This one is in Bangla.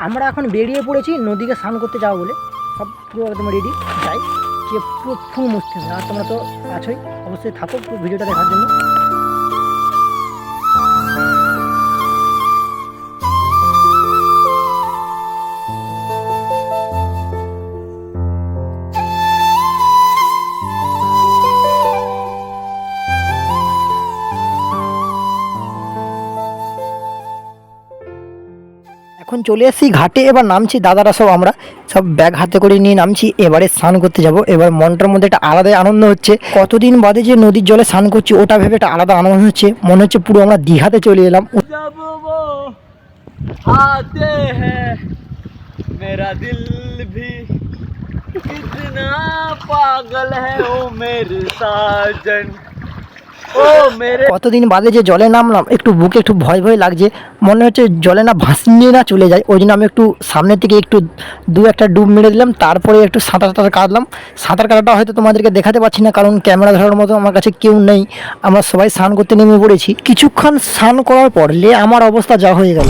আমরা এখন বেরিয়ে পড়েছি নদীকে স্নান করতে যাবো বলে, সব পুরো একদম রেডি, যাই যে পুরো ফুল মুছতে হবে। আর তোমরা তো আছোই, অবশ্যই থাকো পুরো ভিডিওটা দেখার জন্য। এখন চলে এসেছি ঘাটে, এবার নামছি দাদারা আমরা সব ব্যাগ হাতে করে নিয়ে নামছি। এবারে স্নান করতে যাব। এবার মনটার মধ্যে একটা আলাদাই আনন্দ হচ্ছে, কতদিন বাদে যে নদীর জলে স্নান করছি ওটা ভেবে একটা আলাদা আনন্দ হচ্ছে, মনে হচ্ছে পুরো আমরা দীঘাতে চলে এলাম। মেরা দিল ভি কিতনা পাগল হ্যায় ও মেরে সাজন। কতদিন বাদে যে জলে নামলাম, একটু বুকে একটু ভয় ভয় লাগছে, মনে হচ্ছে জলে না ভাসিয়ে না চলে যায়। ওই জন্য আমি একটু সামনের থেকে একটু একটা ডুব মেরে দিলাম, তারপরে একটু সাঁতার কাটলাম। সাঁতার কাটাটা হয়তো তোমাদেরকে দেখাতে পারছি না, কারণ ক্যামেরা ধরার মতো আমার কাছে কেউ নেই। আমরা সবাই স্নান করতে নেমে পড়েছি। কিছুক্ষণ স্নান করার পর আমার অবস্থা যা হয়ে গেল।